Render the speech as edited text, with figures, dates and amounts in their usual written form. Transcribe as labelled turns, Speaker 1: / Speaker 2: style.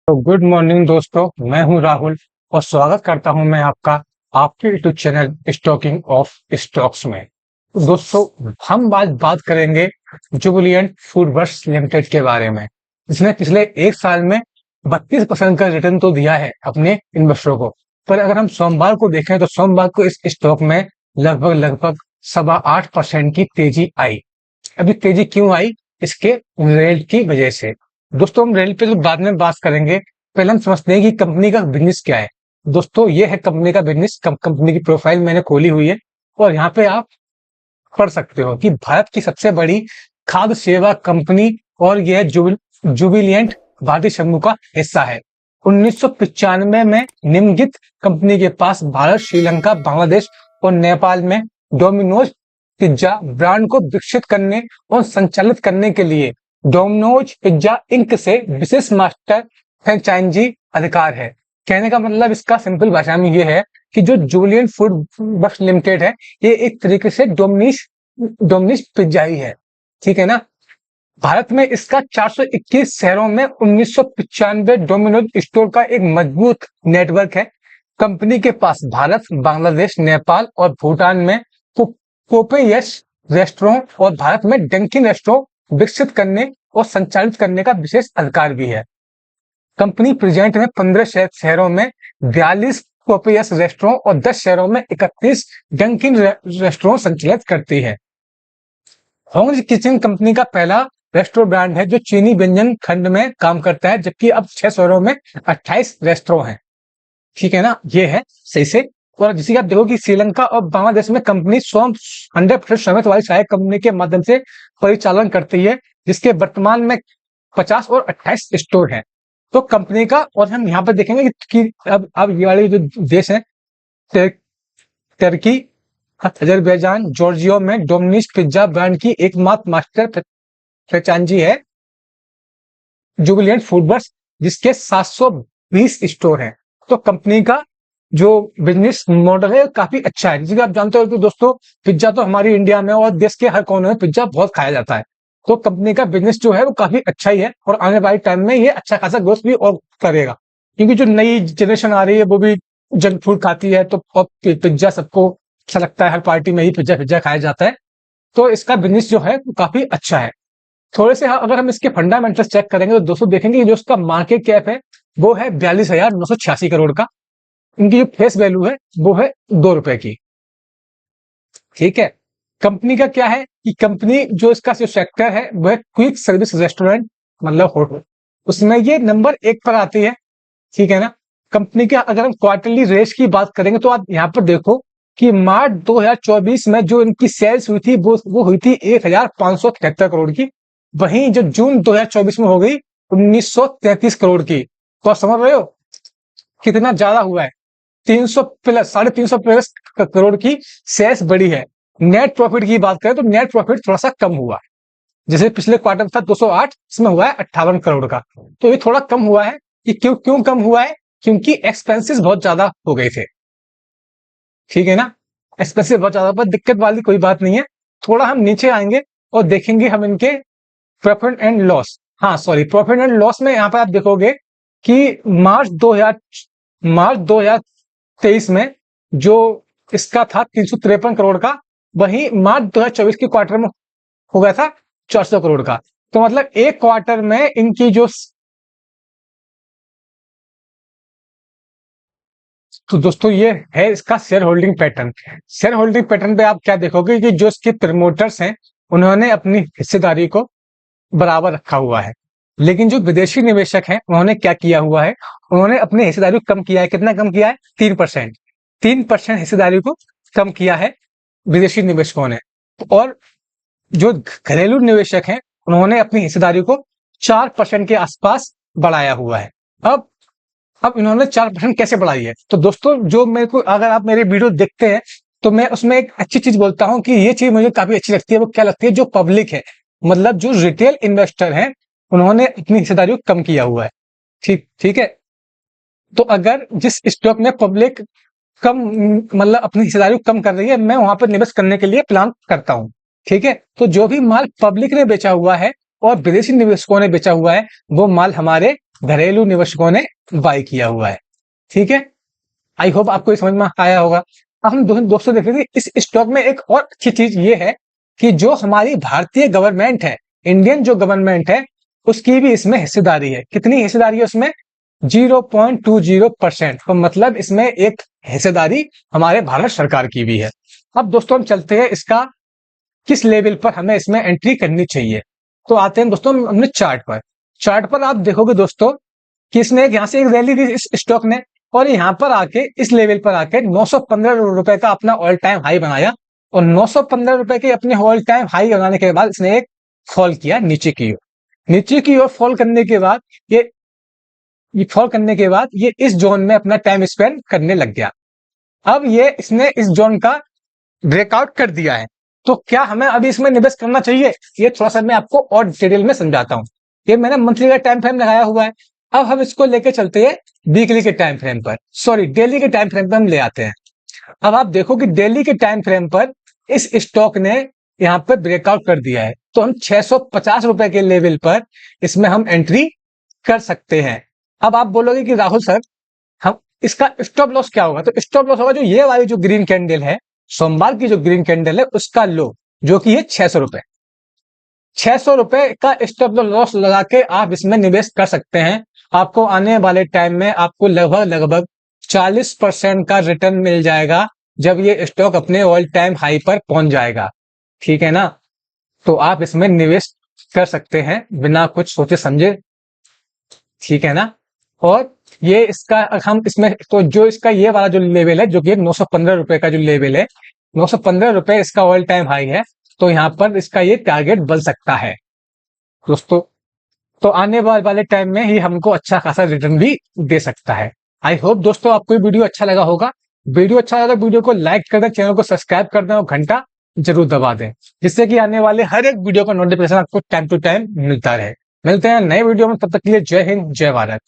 Speaker 1: तो good morning दोस्तों, मैं हूं राहुल और स्वागत करता हूं मैं आपका आपके YouTube channel stocking of stocks में। तो दोस्तों, हम आज बात करेंगे जुबिलिएंट फूडवर्क्स लिमिटेड के बारे में, जिसने पिछले एक साल में 32% का रिटर्न तो दिया है अपने इन्वेस्टरों को। पर अगर हम सोमवार को देखें तो सोमवार को इस स्टॉक में लगभग 8.25% की तेजी आई। अभी तेजी क्यों आई? इसके रेल की वजह से। दोस्तों, हम रेल पे तो बाद में बात करेंगे, पहले हम समझते हैं कि कंपनी का बिजनेस क्या है। दोस्तों, ये है कंपनी का बिजनेस। कंपनी की प्रोफाइल मैंने खोली हुई है और यहाँ पे आप पढ़ सकते हो कि भारत की सबसे बड़ी खाद्य सेवा कंपनी और यह जुबिलिएंट भारतीय समूह का हिस्सा है। 1995 में निम्नलिखित कंपनी के पास भारत, श्रीलंका, बांग्लादेश और नेपाल में डोमिनोज पिज्जा ब्रांड को विकसित करने और संचालित करने के लिए डोमिनोज पिज्जा इंक से विशेष मास्टर फ्रेंचाइजी अधिकार है। कहने का मतलब इसका सिंपल भाषा में ये है कि जो जुबिलिएंट फूडवर्क्स लिमिटेड है, ये एक तरीके से डोमिनोज पिज्जा ही है। ठीक है ना। भारत में इसका 421 शहरों में 1995 डोमिनोज स्टोर का एक मजबूत नेटवर्क है। कंपनी के पास भारत, बांग्लादेश, नेपाल और भूटान में पोपेयस रेस्टोरेंट और भारत में डंकिन रेस्टोरेंट विकसित करने और संचालित करने का विशेष अधिकार भी है। कंपनी प्रेजेंट में 15 शहरों में 42 पोपेयस रेस्टोरेंट और 10 शहरों में 31 डंकिन रेस्टोरेंट संचालित करती है। होंग्स किचन कंपनी का पहला रेस्टोरेंट ब्रांड है जो चीनी व्यंजन खंड में काम करता है, जबकि अब 6 शहरों में 28 रेस्टोरेंट हैं। ठीक है ना, ये है सही से। और जिसे आप देखो कि श्रीलंका और बांग्लादेश में कंपनी 100% स्वामित्व वाली सहायक कंपनी के माध्यम से परिचालन करती है, जिसके वर्तमान में 50 और 28 स्टोर हैं। तो कंपनी का, और हम यहाँ पर देखेंगे कि अब ये वाले जो देश हैं, टर्की, अजरबैजान, जॉर्जिया में डोमिनोज पिज्जा ब्रांड की एकमात्र मास्टर फ्रेंचाइजी है जुबिलिएंट फूडवर्क्स, जिसके 720 स्टोर हैं। तो कंपनी का जो बिजनेस मॉडल है काफी अच्छा है। जैसे आप जानते हो कि दोस्तों, पिज्जा तो हमारी इंडिया में और देश के हर कोने में पिज्जा बहुत खाया जाता है। तो कंपनी का बिजनेस जो है वो काफी अच्छा ही है और आने वाले टाइम में ये अच्छा खासा ग्रोथ भी और करेगा, क्योंकि जो नई जनरेशन आ रही है वो भी जंक फूड खाती है। तो पिज्जा सबको अच्छा लगता है, हर पार्टी में ही पिज्जा खाया जाता है। तो इसका बिजनेस जो है वो काफी अच्छा है। थोड़े से अगर हम इसके फंडामेंटल्स चेक करेंगे तो दोस्तों देखेंगे जो इसका मार्केट कैप है वो है 42,986 करोड़ का। इनकी जो फेस वैल्यू है वो है ₹2 की। ठीक है। कंपनी का क्या है कि कंपनी जो इसका जो सेक्टर है वह क्विक सर्विस रेस्टोरेंट मतलब होटल, उसमें ये नंबर 1 पर आती है। ठीक है ना। कंपनी का अगर हम क्वार्टरली रेस की बात करेंगे तो आप यहाँ पर देखो कि मार्च 2024 में जो इनकी सेल्स हुई थी वो हुई थी 1,573 करोड़ की। वहीं जो जून 2024 में हो गई 1,933 करोड़ की। तो आप समझ रहे हो कितना ज्यादा हुआ है। 300 प्लस 350 करोड़ की सेल्स बढ़ी है। नेट प्रॉफिट की बात करें तो नेट प्रॉफिट थोड़ा सा कम हुआ है। जैसे पिछले क्वार्टर था 208, इसमें हुआ है 58 करोड़ का। तो ये थोड़ा कम हुआ है। कि क्यों कम हुआ है? क्योंकि एक्सपेंसेस बहुत ज्यादा हो गए थे। ठीक है ना। एक्सपेंसेस बहुत ज्यादा, पर दिक्कत वाली कोई बात नहीं है। थोड़ा हम नीचे आएंगे और देखेंगे हम इनके प्रॉफिट एंड लॉस। हाँ सॉरी, प्रॉफिट एंड लॉस में यहाँ पर आप देखोगे कि मार्च 2023 में जो इसका था 353 करोड़ का, वही मार्च 2024 के क्वार्टर में हो गया था 400 करोड़ का। तो मतलब एक क्वार्टर में इनकी जो, तो दोस्तों ये है इसका share holding pattern. Share holding pattern पे आप क्या देखोगे कि जो इसके प्रमोटर्स हैं उन्होंने अपनी हिस्सेदारी को बराबर रखा हुआ है, लेकिन जो विदेशी निवेशक हैं उन्होंने क्या किया हुआ है, उन्होंने अपनी हिस्सेदारी को कम किया है। कितना कम किया है? 3%। 3% हिस्सेदारी को कम किया है विदेशी निवेशकों ने। और जो घरेलू निवेशक हैं उन्होंने अपनी हिस्सेदारी को 4% के आसपास बढ़ाया हुआ है। अब इन्होंने 4% कैसे बढ़ाई है? तो दोस्तों, जो मेरे को, अगर आप मेरे वीडियो देखते हैं तो मैं उसमें एक अच्छी चीज बोलता हूं कि ये चीज मुझे काफी अच्छी लगती है। वो क्या लगती है? जो पब्लिक है, मतलब जो रिटेल इन्वेस्टर हैं, उन्होंने अपनी हिस्सेदारी को कम किया हुआ है। ठीक है। तो अगर जिस स्टॉक में पब्लिक कम, मतलब अपनी हिस्सेदारी को कम कर रही है, मैं वहां पर निवेश करने के लिए प्लान करता हूं। ठीक है। तो जो भी माल पब्लिक ने बेचा हुआ है और विदेशी निवेशकों ने बेचा हुआ है, वो माल हमारे घरेलू निवेशकों ने बाय किया हुआ है। ठीक है, आई होप आपको ये समझ में आया होगा। अब हम दोस्तों देख रहे थे इस स्टॉक में एक और अच्छी चीज ये है कि जो हमारी भारतीय गवर्नमेंट है, इंडियन जो गवर्नमेंट है, उसकी भी इसमें हिस्सेदारी है। कितनी हिस्सेदारी है उसमें? 0.20%। तो मतलब इसमें एक हिस्सेदारी हमारे भारत सरकार की भी है। अब दोस्तों हम चलते हैं इसका किस लेवल पर हमें इसमें एंट्री करनी चाहिए। तो आते हैं दोस्तों हमने चार्ट पर। चार्ट पर आप देखोगे दोस्तों कि इसने यहां से एक रैली दी इस स्टॉक ने, और यहां पर आके इस लेवल पर आके 915 रुपए का अपना ऑल टाइम हाई बनाया, और 915 रुपए के अपने ऑल टाइम हाई बनाने के बाद इसने एक फॉल किया नीचे की ओर। नीचे की ओर फॉल करने के बाद ये इस जोन में अपना टाइम स्पेंड करने लग गया। अब ये इसने इस जोन का ब्रेकआउट कर दिया है। तो क्या हमें अभी इसमें निवेश करना चाहिए? ये थोड़ा सा मैं आपको और डिटेल में समझाता हूं। ये मैंने मंथली का टाइम फ्रेम लगाया हुआ है। अब हम इसको लेके चलते हैं वीकली के टाइम फ्रेम पर, सॉरी डेली के टाइम फ्रेम पर हम ले आते हैं। अब आप देखो कि डेली के टाइम फ्रेम पर इस स्टॉक ने यहां पर ब्रेकआउट कर दिया है, तो हम 650 रुपए के लेवल पर इसमें हम एंट्री कर सकते हैं। अब आप बोलोगे कि राहुल सर हम इसका स्टॉप लॉस क्या होगा? तो स्टॉप लॉस होगा जो ये वाली जो ग्रीन कैंडल है, सोमवार की जो ग्रीन कैंडल है उसका लो, जो कि है 600 रुपए। 600 रुपए का स्टॉप लॉस लगा के आप इसमें निवेश कर सकते हैं। आपको आने वाले टाइम में आपको लगभग 40% का रिटर्न मिल जाएगा जब ये स्टॉक अपने ऑल टाइम हाई पर पहुंच जाएगा। ठीक है ना? तो आप इसमें निवेश कर सकते हैं बिना कुछ सोचे समझे। ठीक है ना? और ये इसका हम इसमें तो जो इसका ये वाला जो लेवल है, जो कि 915 रुपए का जो लेवल है, 915 रुपए इसका ऑल टाइम हाई है, तो यहां पर इसका ये टारगेट बन सकता है दोस्तों। तो आने वाले टाइम में ही हमको अच्छा खासा रिटर्न भी दे सकता है। आई होप दोस्तों आपको ये वीडियो अच्छा लगा होगा। वीडियो अच्छा लगा तो वीडियो को लाइक कर दें, चैनल को सब्सक्राइब कर दें और घंटा जरूर दबा दें, जिससे कि आने वाले हर एक वीडियो का नोटिफिकेशन आपको टाइम टू टाइम मिलता रहे। मिलते हैं नए वीडियो में, तब तक के लिए जय हिंद जय भारत।